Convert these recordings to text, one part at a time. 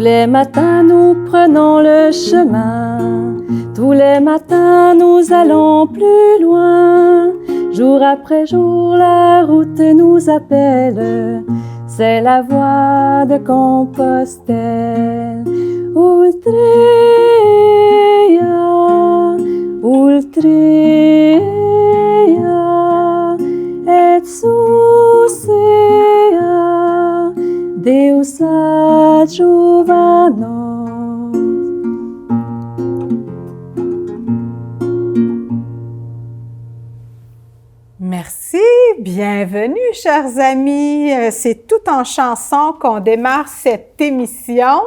les matins, nous prenons le chemin. Tous les matins, nous allons plus loin. Jour après jour, la route nous appelle. C'est la voie de Compostelle. Ultrea, ultrea, et sucea, Deus adjuva-nos. Merci, bienvenue chers amis. C'est tout en chanson qu'on démarre cette émission.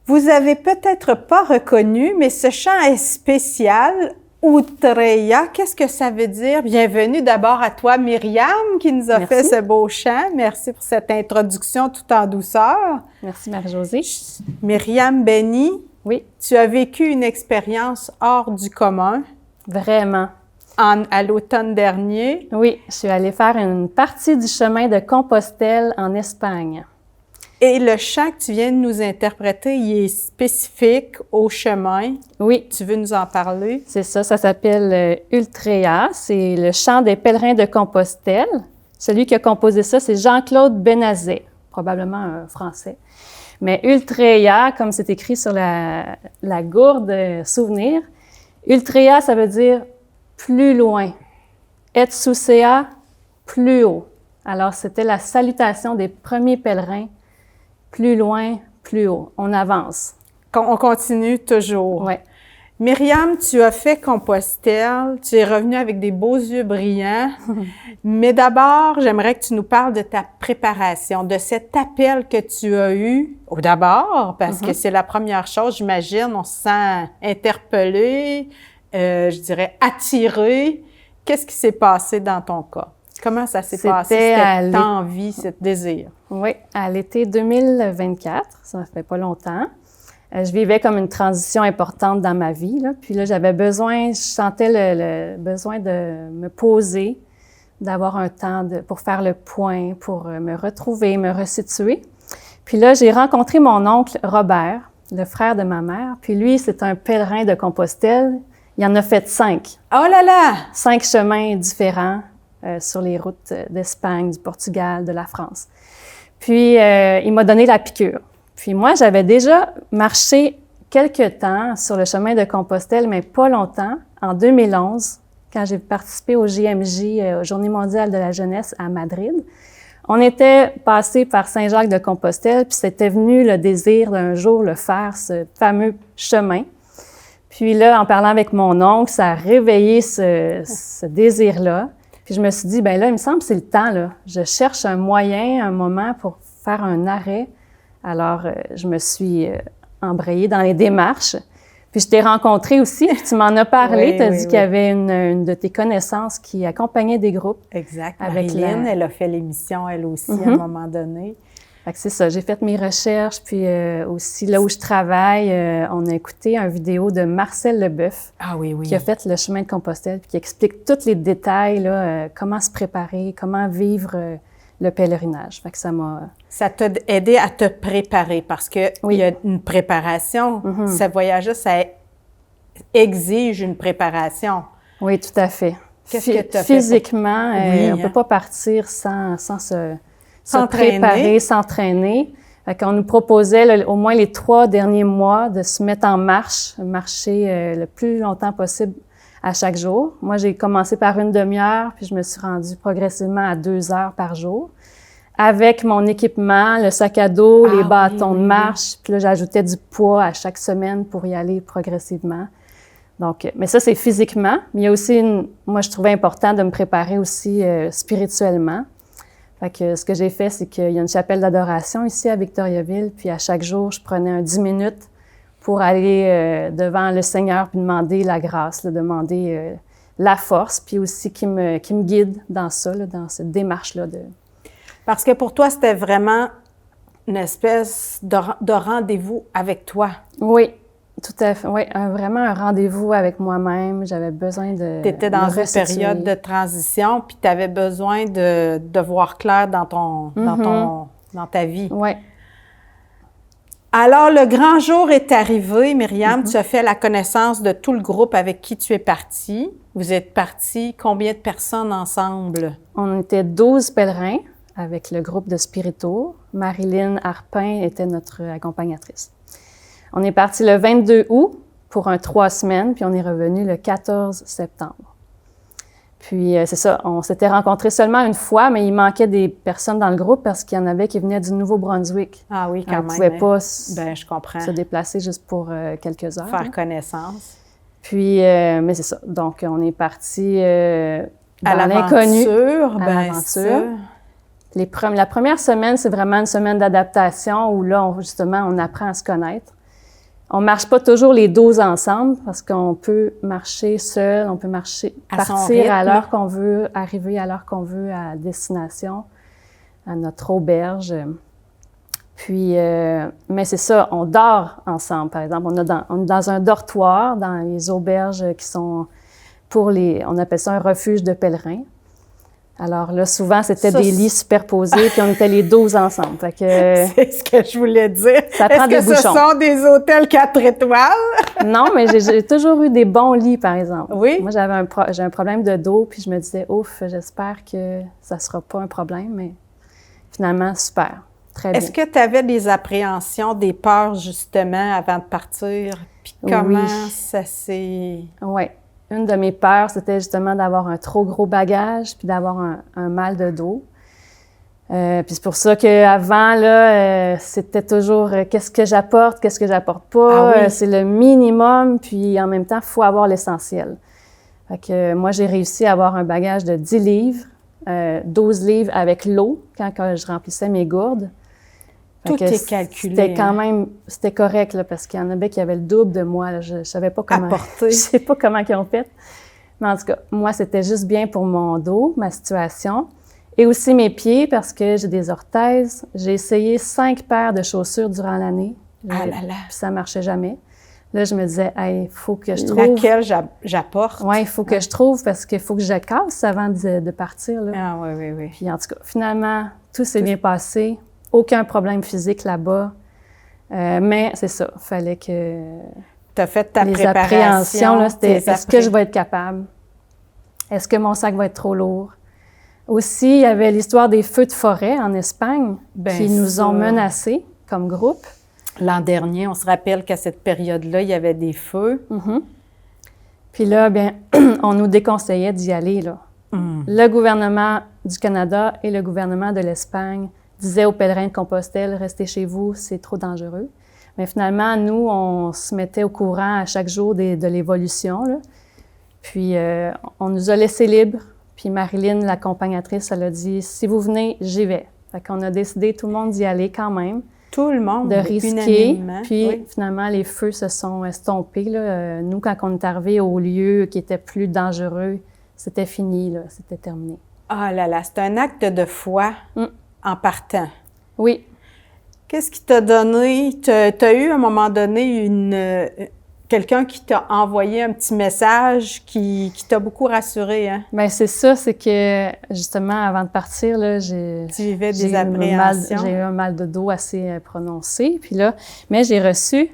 Vous avez peut-être pas reconnu, mais ce chant est spécial. Ultrea, qu'est-ce que ça veut dire? Bienvenue d'abord à toi Myriam qui nous a fait ce beau chant. Merci pour cette introduction tout en douceur. Merci Marie-Josée. Myriam Benny, oui. Tu as vécu une expérience hors du commun. Vraiment. À l'automne dernier. Oui, je suis allée faire une partie du chemin de Compostelle en Espagne. Et le chant que tu viens de nous interpréter, il est spécifique au chemin. Oui. Tu veux nous en parler? C'est ça s'appelle Ultrea. C'est le chant des pèlerins de Compostelle. Celui qui a composé ça, c'est Jean-Claude Benazet, probablement un Français. Mais Ultrea, comme c'est écrit sur la gourde souvenir, Ultrea, ça veut dire plus loin. Et sucea, plus haut. Alors, c'était la salutation des premiers pèlerins. Plus loin, plus haut. On avance. On continue toujours. Oui. Myriam, tu as fait Compostelle. Tu es revenue avec des beaux yeux brillants. Mais d'abord, j'aimerais que tu nous parles de ta préparation, de cet appel que tu as eu. D'abord, parce que c'est la première chose, j'imagine, on se sent interpellé, je dirais attiré. Qu'est-ce qui s'est passé dans ton cas? Comment ça s'est passé, cette envie, ce désir? Oui, à l'été 2024, ça ne fait pas longtemps. Je vivais comme une transition importante dans ma vie, là. Puis là, je sentais le besoin de me poser, d'avoir un temps pour faire le point, pour me retrouver, me resituer. Puis là, j'ai rencontré mon oncle Robert, le frère de ma mère. Puis lui, c'est un pèlerin de Compostelle. Il en a fait 5. Oh là là! 5 chemins différents sur les routes d'Espagne, du Portugal, de la France. Puis, il m'a donné la piqûre. Puis moi, j'avais déjà marché quelques temps sur le chemin de Compostelle, mais pas longtemps, en 2011, quand j'ai participé au JMJ, Journée mondiale de la jeunesse à Madrid. On était passé par Saint-Jacques de Compostelle, puis c'était venu le désir d'un jour le faire, ce fameux chemin. Puis là, en parlant avec mon oncle, ça a réveillé ce désir-là. Puis je me suis dit, bien là, il me semble que c'est le temps, là. Je cherche un moyen, un moment pour faire un arrêt. Alors, je me suis embrayée dans les démarches. Puis je t'ai rencontrée aussi, puis tu m'en as parlé. Oui, tu as dit qu'il y avait une de tes connaissances qui accompagnait des groupes. Exact. Marilyn, elle a fait l'émission, elle aussi, à un moment donné. Fait que c'est ça, j'ai fait mes recherches, puis aussi là où je travaille, on a écouté une vidéo de Marcel Leboeuf, qui a fait le chemin de Compostelle, puis qui explique tous les détails, là, comment se préparer, comment vivre le pèlerinage. Fait que ça m'a... Ça t'a aidé à te préparer, parce que il y a une préparation. Ce voyage-là, ça exige une préparation. Oui, tout à fait. Qu'est-ce que tu as physiquement, fait on peut pas partir sans se préparer, s'entraîner. On nous proposait au moins les 3 derniers mois de se mettre en marche, marcher le plus longtemps possible à chaque jour. Moi, j'ai commencé par une demi-heure, puis je me suis rendue progressivement à 2 heures par jour. Avec mon équipement, le sac à dos, les bâtons de marche, puis là, j'ajoutais du poids à chaque semaine pour y aller progressivement. Donc, mais ça, c'est physiquement. Mais il y a aussi moi, je trouvais important de me préparer aussi spirituellement. Fait que ce que j'ai fait, c'est qu'il y a une chapelle d'adoration ici à Victoriaville, puis à chaque jour, je prenais un 10 minutes pour aller devant le Seigneur puis demander la grâce, là, demander la force, puis aussi qui me guide dans ça, là, dans cette démarche-là. Parce que pour toi, c'était vraiment une espèce de rendez-vous avec toi. Oui, tout à fait. Oui, vraiment un rendez-vous avec moi-même. J'avais besoin de... Tu étais dans une période de transition, puis tu avais besoin de voir clair dans ta vie. Oui. Alors, le grand jour est arrivé, Myriam. Tu as fait la connaissance de tout le groupe avec qui tu es partie. Vous êtes partis combien de personnes ensemble? On était 12 pèlerins avec le groupe de Spirito. Marilyn Harpin était notre accompagnatrice. On est parti le 22 août pour 3 semaines, puis on est revenu le 14 septembre. Puis, c'est ça, on s'était rencontrés seulement une fois, mais il manquait des personnes dans le groupe parce qu'il y en avait qui venaient du Nouveau-Brunswick. Ah oui, quand même. On ne pouvait pas je comprends. se déplacer juste pour quelques heures. Faire connaissance. Puis, mais c'est ça. Donc, on est parti dans l'inconnu. À l'aventure. La première semaine, c'est vraiment une semaine d'adaptation où là, justement, on apprend à se connaître. On marche pas toujours les 12 ensemble parce qu'on peut marcher seul, on peut partir à l'heure qu'on veut, arriver à l'heure qu'on veut à destination, à notre auberge. Puis, mais c'est ça, on dort ensemble, par exemple. On est dans un dortoir, dans les auberges qui sont on appelle ça un refuge de pèlerins. Alors là, souvent, c'était des lits superposés, puis on était les 12 ensemble. Fait que, c'est ce que je voulais dire. Ça prend des bouchons. Est-ce que ce sont des hôtels 4 étoiles? Non, mais j'ai toujours eu des bons lits, par exemple. Oui? Moi, j'ai un problème de dos, puis je me disais, ouf, j'espère que ça sera pas un problème, mais finalement, super. Très bien. Est-ce que tu avais des appréhensions, des peurs, justement, avant de partir? Puis comment ça s'est... Oui. Une de mes peurs, c'était justement d'avoir un trop gros bagage puis d'avoir un mal de dos. Puis c'est pour ça qu'avant, là, c'était toujours qu'est-ce que j'apporte pas. Ah oui. C'est le minimum, puis en même temps, il faut avoir l'essentiel. Fait que moi, j'ai réussi à avoir un bagage de 10 livres, 12 livres avec l'eau quand je remplissais mes gourdes. Tout est calculé. C'était correct, là, parce qu'il y en avait qui avaient le double de moi. Là. Je savais pas comment. Apporter. Je sais pas comment ils ont fait. Mais en tout cas, moi, c'était juste bien pour mon dos, ma situation. Et aussi mes pieds, parce que j'ai des orthèses. J'ai essayé 5 paires de chaussures durant l'année. Ah là là. Puis ça marchait jamais. Là, je me disais, il faut que je trouve. Laquelle j'apporte? Oui, il faut que je trouve, parce qu'il faut que je casse avant de partir. Là. Ah oui. Puis en tout cas, finalement, tout s'est bien passé. Aucun problème physique là-bas. Mais c'est ça, il fallait que... Tu as fait ta préparation. Les appréhensions, là, c'était est-ce que je vais être capable? Est-ce que mon sac va être trop lourd? Aussi, il y avait l'histoire des feux de forêt en Espagne qui nous ont menacés comme groupe. L'an dernier, on se rappelle qu'à cette période-là, il y avait des feux. Mm-hmm. Puis là, bien, on nous déconseillait d'y aller, là. Le gouvernement du Canada et le gouvernement de l'Espagne disaient aux pèlerins de Compostelle, restez chez vous, c'est trop dangereux. Mais finalement, nous, on se mettait au courant à chaque jour de l'évolution, là. Puis, on nous a laissés libres. Puis Marilyn, l'accompagnatrice, elle a dit, si vous venez, j'y vais. Fait qu'on a décidé, tout le monde, d'y aller quand même. Tout le monde, de risquer. Puis oui. Finalement, les feux se sont estompés, là. Nous, quand on est arrivé au lieu qui était plus dangereux, c'était fini, là. C'était terminé. Ah là là, c'est un acte de foi en partant. Oui. Qu'est-ce qui t'a donné? Tu as eu à un moment donné quelqu'un qui t'a envoyé un petit message qui t'a beaucoup rassuré, hein? Bien, c'est ça, c'est que justement, avant de partir, là, tu vivais des appréhensions. J'ai eu un mal de dos assez prononcé. Puis là, mais j'ai reçu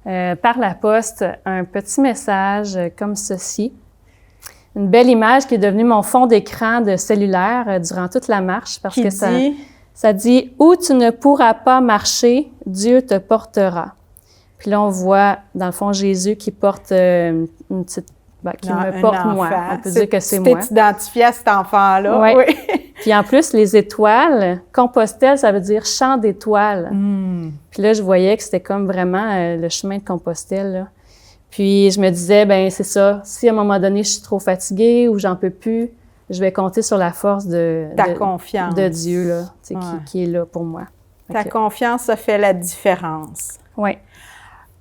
par la poste un petit message comme ceci. Une belle image qui est devenue mon fond d'écran de cellulaire durant toute la marche parce que ça dit « Où tu ne pourras pas marcher, Dieu te portera ». Puis là, on voit, dans le fond, Jésus qui porte une petite... qui me porte moi. On peut dire que c'est moi. Tu t'es identifié à cet enfant-là. Ouais. Oui. Puis en plus, les étoiles, Compostelle, ça veut dire champ d'étoiles. Puis là, je voyais que c'était comme vraiment le chemin de Compostelle, là. Puis je me disais, ben c'est ça, si à un moment donné, je suis trop fatiguée ou j'en peux plus, je vais compter sur la force confiance. De Dieu, là, qui est là pour moi. Ta confiance a fait la différence. Oui.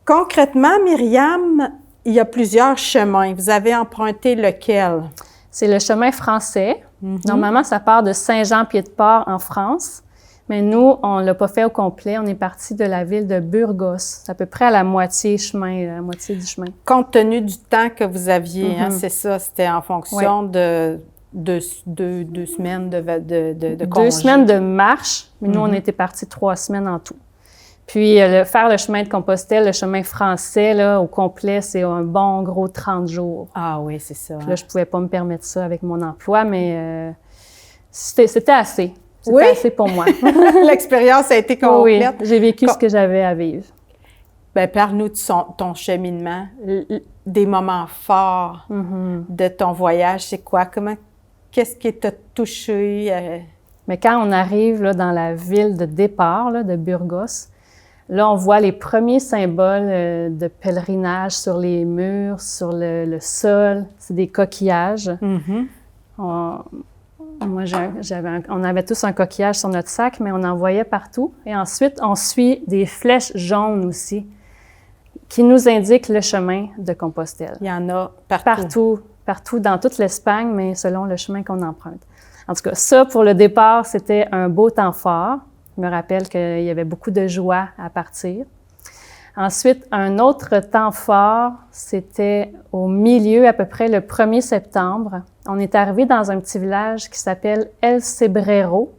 Concrètement, Myriam, il y a plusieurs chemins. Vous avez emprunté lequel? C'est le chemin français. Normalement, ça part de Saint-Jean-Pied-de-Port en France. Mais nous, on ne l'a pas fait au complet. On est parti de la ville de Burgos. C'est à peu près à la moitié du chemin. Compte tenu du temps que vous aviez, hein, c'est ça, c'était en fonction de 2 semaines de congé. 2 semaines de marche, mais nous, on était partis 3 semaines en tout. Puis faire le chemin de Compostelle, le chemin français, là, au complet, c'est un bon gros 30 jours. Ah oui, c'est ça. Puis là, je pouvais pas me permettre ça avec mon emploi, mais c'était assez. C'était Oui? assez pour moi. L'expérience a été complète. Oui, j'ai vécu ce que j'avais à vivre. Ben, parle-nous de ton cheminement, des moments forts de ton voyage. C'est quoi? Qu'est-ce qui t'a touché? Mais quand on arrive là, dans la ville de départ, là, de Burgos, là, on voit les premiers symboles de pèlerinage sur les murs, sur le sol. C'est des coquillages. On avait tous un coquillage sur notre sac, mais on en voyait partout. Et ensuite, on suit des flèches jaunes aussi, qui nous indiquent le chemin de Compostelle. Il y en a partout. Partout dans toute l'Espagne, mais selon le chemin qu'on emprunte. En tout cas, ça, pour le départ, c'était un beau temps fort. Je me rappelle qu'il y avait beaucoup de joie à partir. Ensuite, un autre temps fort, c'était au milieu, à peu près le 1er septembre. On est arrivé dans un petit village qui s'appelle El Cebrero.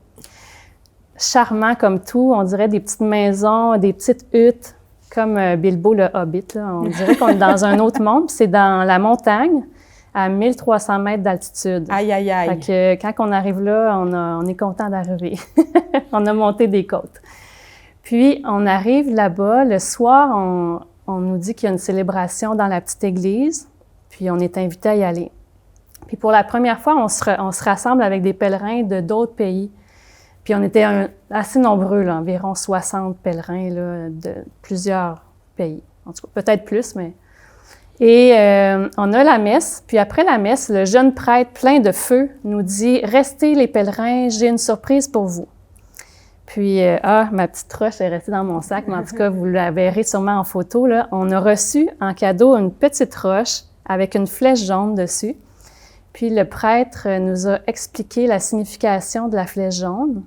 Charmant comme tout, on dirait des petites maisons, des petites huttes, comme Bilbo le Hobbit, là. On dirait qu'on est dans un autre monde. C'est dans la montagne, à 1300 mètres d'altitude. Aïe, aïe, aïe. Fait que quand on arrive là, on est content d'arriver. On a monté des côtes. Puis, on arrive là-bas. Le soir, on nous dit qu'il y a une célébration dans la petite église. Puis, on est invité à y aller. Puis, pour la première fois, on se rassemble avec des pèlerins de d'autres pays. Puis, on était assez nombreux, là, environ 60 pèlerins là, de plusieurs pays. En tout cas, peut-être plus, mais... Et on a la messe, puis après la messe, le jeune prêtre plein de feu nous dit « Restez les pèlerins, j'ai une surprise pour vous. » Puis, ma petite roche est restée dans mon sac, mais en tout cas, vous la verrez sûrement en photo, là. On a reçu en cadeau une petite roche avec une flèche jaune dessus. Puis le prêtre nous a expliqué la signification de la flèche jaune.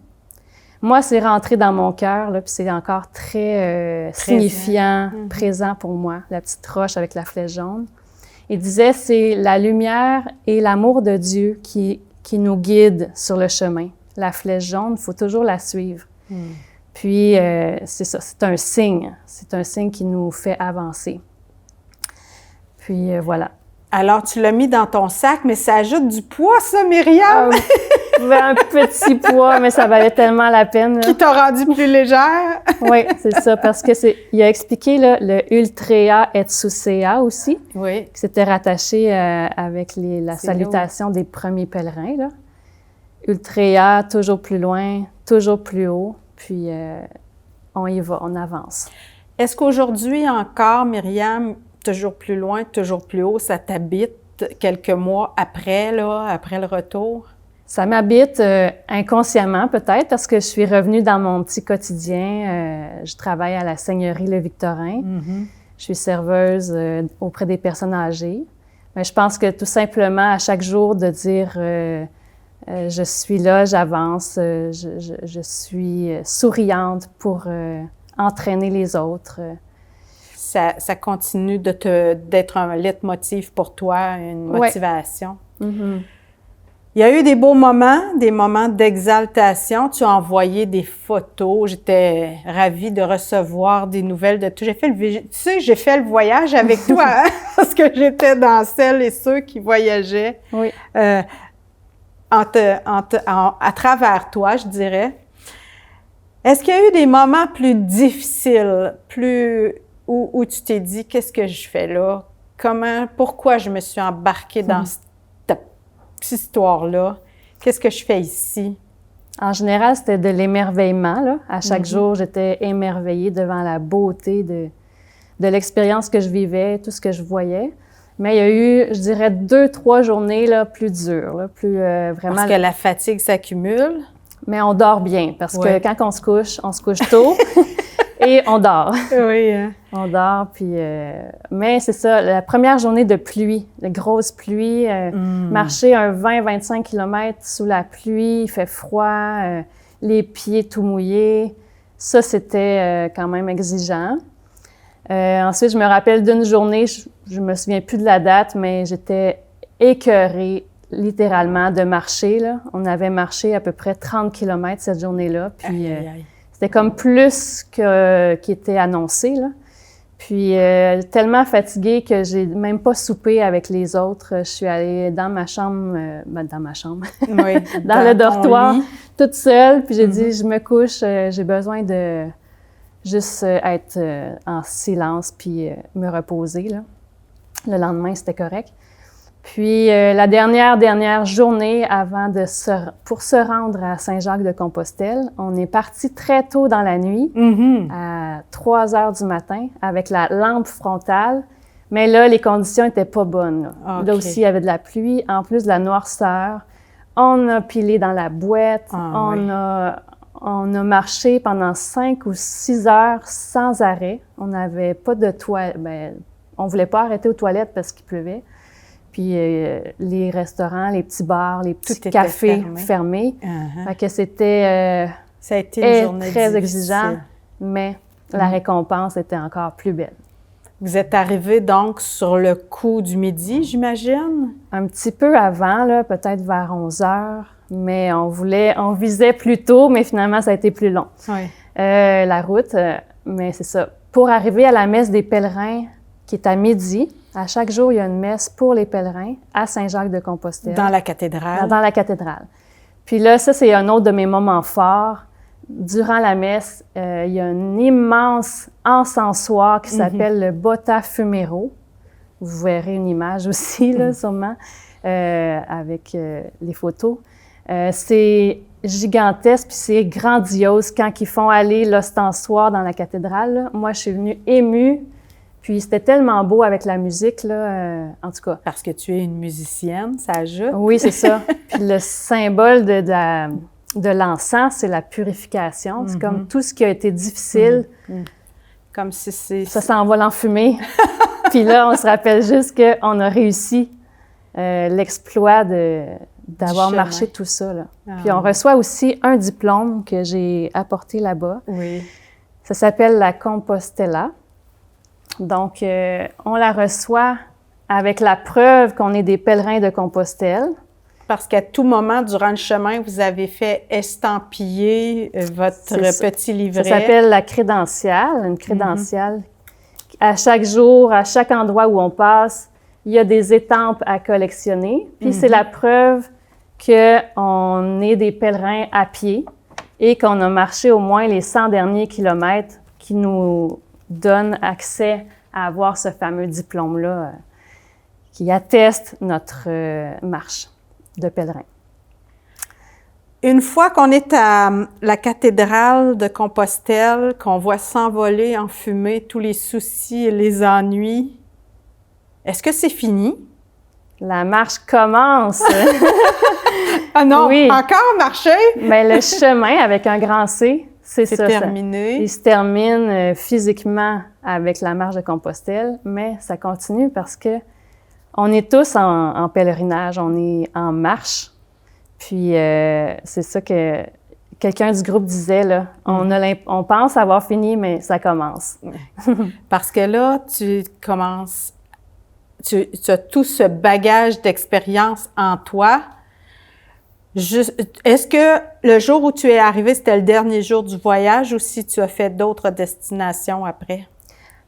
Moi, c'est rentré dans mon cœur, là, puis c'est encore très signifiant, présent pour moi, la petite roche avec la flèche jaune. Il disait, c'est la lumière et l'amour de Dieu qui nous guident sur le chemin. La flèche jaune, il faut toujours la suivre. Puis, c'est ça, c'est un signe qui nous fait avancer. Puis, voilà. Alors, tu l'as mis dans ton sac, mais ça ajoute du poids, ça, Myriam! Un petit poids, mais ça valait tellement la peine. Là. Qui t'a rendu plus légère? Oui, c'est ça, parce que il a expliqué là, le Ultrea et Sucea aussi, oui. Qui s'était rattaché avec la salutation des premiers pèlerins. Là. Ultrea, toujours plus loin, toujours plus haut, puis on y va, on avance. Est-ce qu'aujourd'hui encore, Myriam, toujours plus loin, toujours plus haut, ça t'habite quelques mois après, là, après le retour? Ça m'habite inconsciemment peut-être parce que je suis revenue dans mon petit quotidien. Je travaille à la Seigneurie Le Victorin. Je suis serveuse auprès des personnes âgées. Mais je pense que tout simplement, à chaque jour, de dire je suis là, j'avance, je suis souriante pour entraîner les autres. Ça continue d'être un leitmotiv pour toi, une motivation. Ouais. Il y a eu des beaux moments, des moments d'exaltation. Tu as envoyé des photos. J'étais ravie de recevoir des nouvelles de tout. J'ai fait le voyage avec toi, hein? Parce que j'étais dans celles et ceux qui voyageaient à travers toi, je dirais. Est-ce qu'il y a eu des moments plus difficiles, où tu t'es dit, qu'est-ce que je fais là? Pourquoi je me suis embarquée dans cette histoire-là? Qu'est-ce que je fais ici? En général, c'était de l'émerveillement, là. À chaque jour, j'étais émerveillée devant la beauté de l'expérience que je vivais, tout ce que je voyais. Mais il y a eu, je dirais, 2-3 journées là, plus dures, là, plus vraiment... Parce que la fatigue s'accumule. Mais on dort bien, parce que quand on se couche tôt et on dort. Oui. Hein. On dort, puis... mais c'est ça, la première journée de pluie, de grosse pluie, marcher un 20-25 km sous la pluie, il fait froid, les pieds tout mouillés, ça, c'était quand même exigeant. Ensuite, je me rappelle d'une journée, je me souviens plus de la date, mais j'étais écœurée, littéralement, de marcher, là. On avait marché à peu près 30 km cette journée-là, puis C'était comme plus que qui était annoncé, là. Puis, tellement fatiguée que j'ai même pas soupé avec les autres. Je suis allée dans ma chambre, Oui, dans le dortoir, toute seule. Puis j'ai dit, je me couche, j'ai besoin de juste être en silence puis me reposer, là. Le lendemain, c'était correct. Puis, la dernière journée pour se rendre à Saint-Jacques-de-Compostelle, on est parti très tôt dans la nuit, à 3 heures du matin, avec la lampe frontale. Mais là, les conditions étaient pas bonnes, là. Là aussi, il y avait de la pluie, en plus de la noirceur. On a pilé dans la boîte, on a marché pendant 5 ou 6 heures sans arrêt. On n'avait pas de toilette. On voulait pas arrêter aux toilettes parce qu'il pleuvait. Puis les restaurants, les petits bars, les petits cafés fermés. Fait que c'était ça a été une journée très difficile. Exigeant, mais la récompense était encore plus belle. Vous êtes arrivé donc sur le coup du midi, j'imagine? Un petit peu avant, là, peut-être vers 11 heures, mais on visait plus tôt, mais finalement, ça a été plus long. Oui. La route, mais c'est ça. Pour arriver à la messe des pèlerins, qui est à midi, à chaque jour, il y a une messe pour les pèlerins à Saint-Jacques-de-Compostelle. Dans la cathédrale? Dans la cathédrale. Puis là, ça, c'est un autre de mes moments forts. Durant la messe, il y a un immense encensoir qui s'appelle le Botta Fumero. Vous verrez une image aussi, là, sûrement, avec les photos. C'est gigantesque, puis c'est grandiose quand ils font aller l'ostensoir dans la cathédrale. Là. Moi, je suis venue émue. Puis c'était tellement beau avec la musique, là, en tout cas. Parce que tu es une musicienne, ça ajoute. Oui, c'est ça. Puis le symbole de l'encens, c'est la purification. C'est comme tout ce qui a été difficile. Comme si c'est... Ça s'envole en fumée. Puis là, on se rappelle juste qu'on a réussi l'exploit d'avoir marché tout ça, là. Puis on reçoit aussi un diplôme que j'ai apporté là-bas. Oui. Ça s'appelle la Compostella. Donc, on la reçoit avec la preuve qu'on est des pèlerins de Compostelle. Parce qu'à tout moment, durant le chemin, vous avez fait estampiller votre petit livret. Ça s'appelle la crédentiale, une crédentiale. À chaque jour, à chaque endroit où on passe, il y a des étampes à collectionner. Puis c'est la preuve qu'on est des pèlerins à pied et qu'on a marché au moins les 100 derniers kilomètres qui nous donne accès à avoir ce fameux diplôme-là qui atteste notre marche de pèlerin. Une fois qu'on est à la cathédrale de Compostelle, qu'on voit s'envoler en fumée tous les soucis et les ennuis, est-ce que c'est fini? La marche commence! Ah non, oui. Encore marcher? Mais le chemin avec un grand C, c'est ça. Terminé. Il se termine physiquement avec la marche de Compostelle, mais ça continue parce que on est tous en pèlerinage, on est en marche. Puis c'est ça que quelqu'un du groupe disait, là. On pense avoir fini, mais ça commence. Parce que là, tu as tout ce bagage d'expérience en toi. Est-ce que le jour où tu es arrivé, c'était le dernier jour du voyage ou si tu as fait d'autres destinations après?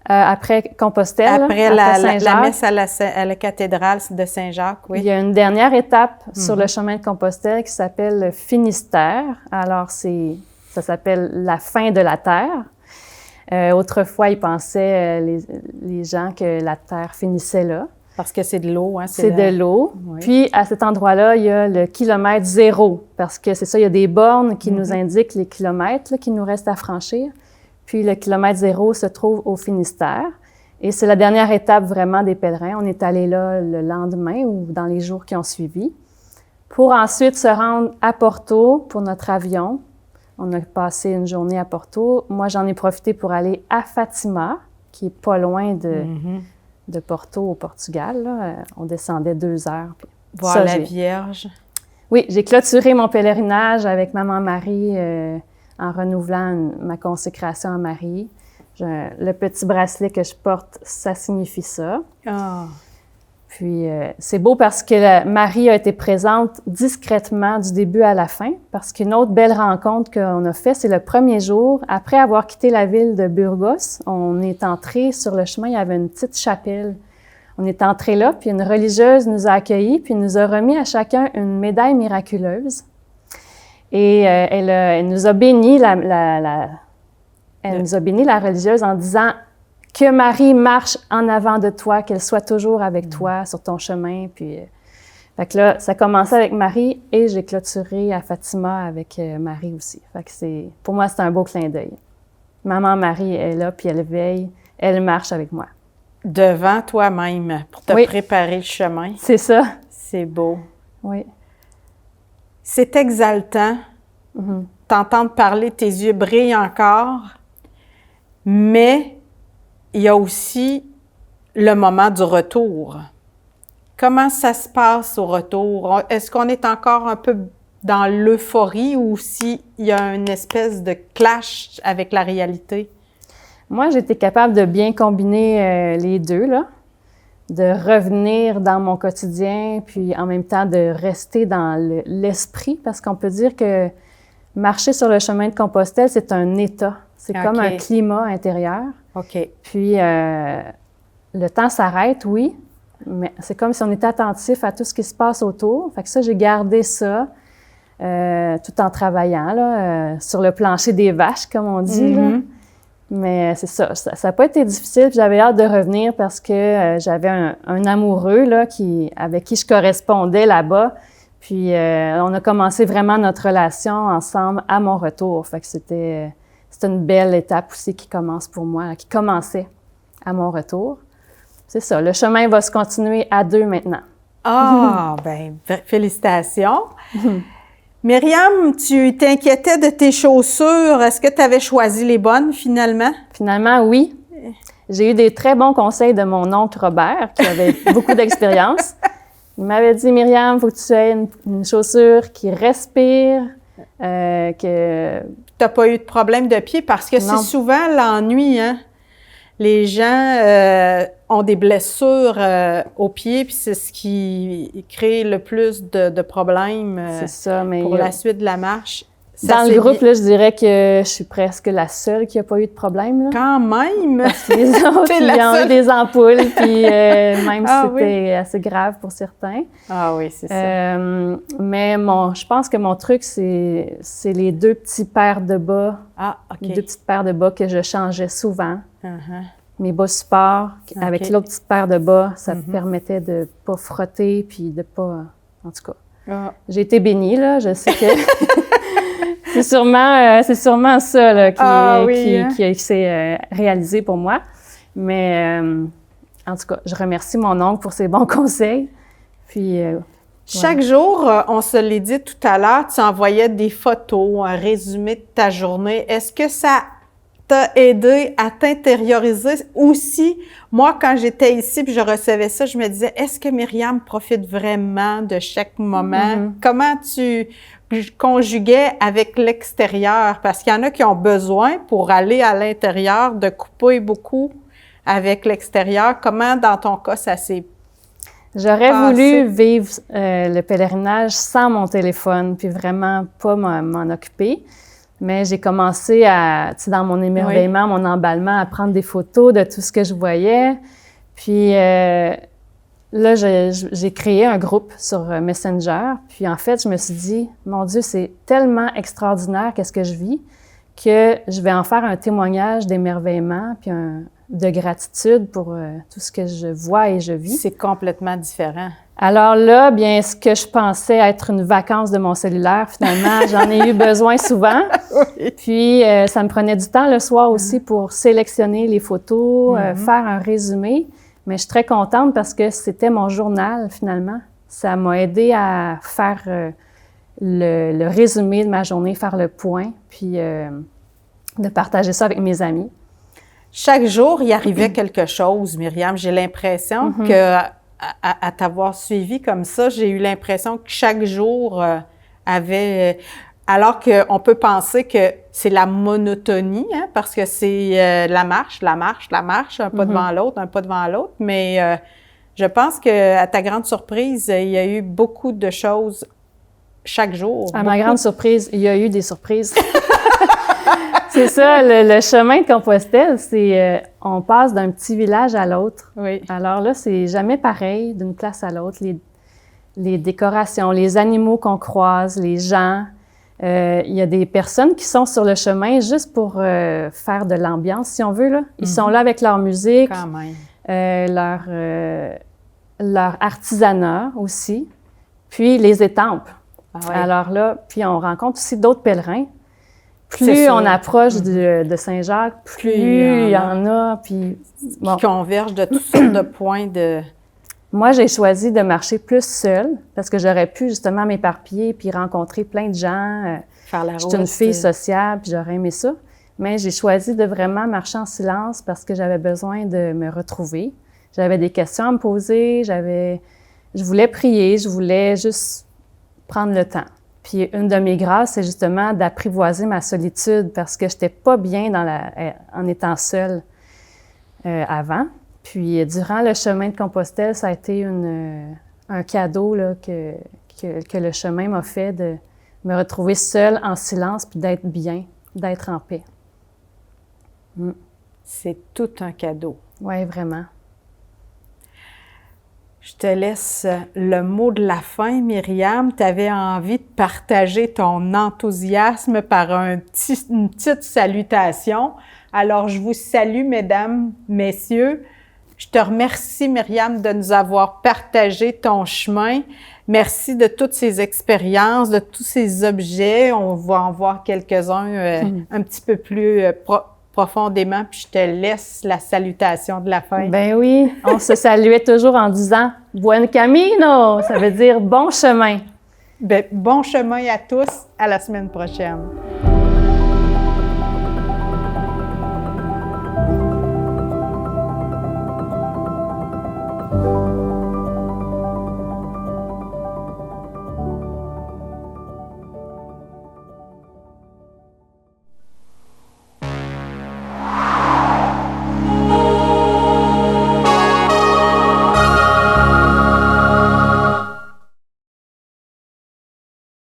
Après Compostelle, après la messe à la cathédrale de Saint-Jacques, oui. Il y a une dernière étape sur le chemin de Compostelle qui s'appelle le Finistère. Alors, ça s'appelle la fin de la terre. Autrefois, ils pensaient, les gens, que la terre finissait là. Parce que c'est de l'eau, hein? C'est de l'eau. Oui. Puis, à cet endroit-là, il y a le kilomètre zéro. Parce que c'est ça, il y a des bornes qui nous indiquent les kilomètres qui nous restent à franchir. Puis, le kilomètre zéro se trouve au Finistère. Et c'est la dernière étape vraiment des pèlerins. On est allé là le lendemain ou dans les jours qui ont suivi. Pour ensuite se rendre à Porto pour notre avion. On a passé une journée à Porto. Moi, j'en ai profité pour aller à Fatima, qui est pas loin de Porto au Portugal. Là. On descendait 2 heures. Voir ça, la Vierge. Oui, j'ai clôturé mon pèlerinage avec Maman Marie en renouvelant ma consécration à Marie. Le petit bracelet que je porte, ça signifie ça. Oh. Puis, c'est beau parce que Marie a été présente discrètement du début à la fin, parce qu'une autre belle rencontre qu'on a faite, c'est le premier jour. Après avoir quitté la ville de Burgos, on est entré sur le chemin, il y avait une petite chapelle. On est entré là, puis une religieuse nous a accueillis, puis nous a remis à chacun une médaille miraculeuse. Et elle nous a béni, elle nous a béni, la religieuse, en disant que Marie marche en avant de toi, qu'elle soit toujours avec toi sur ton chemin. Puis, fait que là, ça commençait avec Marie et j'ai clôturé à Fatima avec Marie aussi. Fait que pour moi, c'est un beau clin d'œil. Maman Marie est là, puis elle veille, elle marche avec moi. Devant toi-même, pour te préparer le chemin. C'est ça. C'est beau. Oui. C'est exaltant. T'entendre parler, tes yeux brillent encore, mais il y a aussi le moment du retour. Comment ça se passe au retour? Est-ce qu'on est encore un peu dans l'euphorie ou s'il y a une espèce de clash avec la réalité? Moi, j'ai été capable de bien combiner les deux, là, de revenir dans mon quotidien, puis en même temps de rester dans l'esprit, parce qu'on peut dire que marcher sur le chemin de Compostelle, c'est un état. C'est comme un climat intérieur. OK. Puis, le temps s'arrête, oui, mais c'est comme si on était attentif à tout ce qui se passe autour. Fait que ça, j'ai gardé ça tout en travaillant, là, sur le plancher des vaches, comme on dit, là. Mais c'est ça, ça n'a pas été difficile. Puis j'avais hâte de revenir parce que j'avais un amoureux là, avec qui je correspondais là-bas. Puis on a commencé vraiment notre relation ensemble à mon retour. Fait que c'était une belle étape aussi qui commence pour moi, qui commençait à mon retour. C'est ça, le chemin va se continuer à deux maintenant. Ah, bien, félicitations. Myriam, tu t'inquiétais de tes chaussures. Est-ce que tu avais choisi les bonnes finalement? Finalement, oui. J'ai eu des très bons conseils de mon oncle Robert, qui avait beaucoup d'expérience. Il m'avait dit, Myriam, il faut que tu aies une chaussure qui respire, que... Tu n'as pas eu de problème de pied parce que c'est souvent l'ennui, hein? Les gens ont des blessures aux pieds, puis c'est ce qui crée le plus de problèmes pour la suite de la marche. Dans le groupe, là, je dirais que je suis presque la seule qui n'a pas eu de problème. Là. Quand même! Parce que les autres, ils ont eu des ampoules, puis même si c'était assez grave pour certains. Ah oui, c'est ça. Mais je pense que mon truc, c'est les deux petits paires de bas. Ah, OK. Les deux petites paires de bas que je changeais souvent. Mes bas supports, avec l'autre petite paire de bas, ça me permettait de ne pas frotter, puis de pas... En tout cas, j'ai été bénie, là. Je sais que... C'est sûrement ça là, qui s'est réalisé pour moi. Mais en tout cas, je remercie mon oncle pour ses bons conseils. Puis, chaque jour, on se l'est dit tout à l'heure, tu envoyais des photos, un résumé de ta journée. Est-ce que ça t'a aidé à t'intérioriser aussi? Moi, quand j'étais ici puis je recevais ça, je me disais, est-ce que Myriam profite vraiment de chaque moment? Comment tu conjuguais avec l'extérieur? Parce qu'il y en a qui ont besoin pour aller à l'intérieur de couper beaucoup avec l'extérieur. Comment, dans ton cas, ça s'est J'aurais voulu vivre le pèlerinage sans mon téléphone, puis vraiment pas m'en occuper. Mais j'ai commencé dans mon émerveillement, mon emballement, à prendre des photos de tout ce que je voyais. Puis là, j'ai créé un groupe sur Messenger. Puis en fait, je me suis dit, mon Dieu, c'est tellement extraordinaire qu'est-ce que je vis que je vais en faire un témoignage d'émerveillement puis de gratitude pour tout ce que je vois et je vis. C'est complètement différent. Alors là, bien, ce que je pensais être une vacance de mon cellulaire, finalement, j'en ai eu besoin souvent. Puis, ça me prenait du temps le soir aussi pour sélectionner les photos, faire un résumé. Mais je suis très contente parce que c'était mon journal, finalement. Ça m'a aidé à faire le résumé de ma journée, faire le point, puis de partager ça avec mes amis. Chaque jour, il arrivait quelque chose, Myriam. J'ai l'impression que, à t'avoir suivi comme ça, j'ai eu l'impression que chaque jour avait... alors qu'on peut penser que c'est la monotonie, hein, parce que c'est la marche, un pas devant l'autre, un pas devant l'autre, mais Je pense que à ta grande surprise, il y a eu beaucoup de choses chaque jour. À ma grande surprise, il y a eu des surprises. C'est ça, le chemin de Compostelle, c'est on passe d'un petit village à l'autre. Oui. Alors là, c'est jamais pareil d'une place à l'autre. Les décorations, les animaux qu'on croise, les gens. Il y a des personnes qui sont sur le chemin juste pour faire de l'ambiance, si on veut, là. Ils sont là avec leur musique, Quand même. leur artisanat aussi, puis les étampes. Ah ouais. Alors là, puis on rencontre aussi d'autres pèlerins. C'est Plus sûr. on approche de Saint-Jacques, plus il y en a. Puis, bon. Qui convergent de toutes sortes de points de... Moi, j'ai choisi de marcher plus seule parce que j'aurais pu justement m'éparpiller puis rencontrer plein de gens. Faire la route. Je suis une fille sociable puis j'aurais aimé ça. Mais j'ai choisi de vraiment marcher en silence parce que j'avais besoin de me retrouver. J'avais des questions à me poser, je voulais prier, je voulais juste prendre le temps. Puis une de mes grâces, c'est justement d'apprivoiser ma solitude parce que j'étais pas bien en étant seule avant. Puis durant le chemin de Compostelle, ça a été un cadeau là, que le chemin m'a fait de me retrouver seule en silence puis d'être bien, d'être en paix. C'est tout un cadeau. Oui, vraiment. Je te laisse le mot de la fin, Myriam. Tu avais envie de partager ton enthousiasme par une petite salutation. Alors, je vous salue, mesdames, messieurs. Je te remercie, Myriam, de nous avoir partagé ton chemin. Merci de toutes ces expériences, de tous ces objets. On va en voir quelques-uns un petit peu plus profondément, puis je te laisse la salutation de la fin. Ben oui, on se saluait toujours en disant « Buen camino », ça veut dire « bon chemin ». Ben, bon chemin à tous, à la semaine prochaine.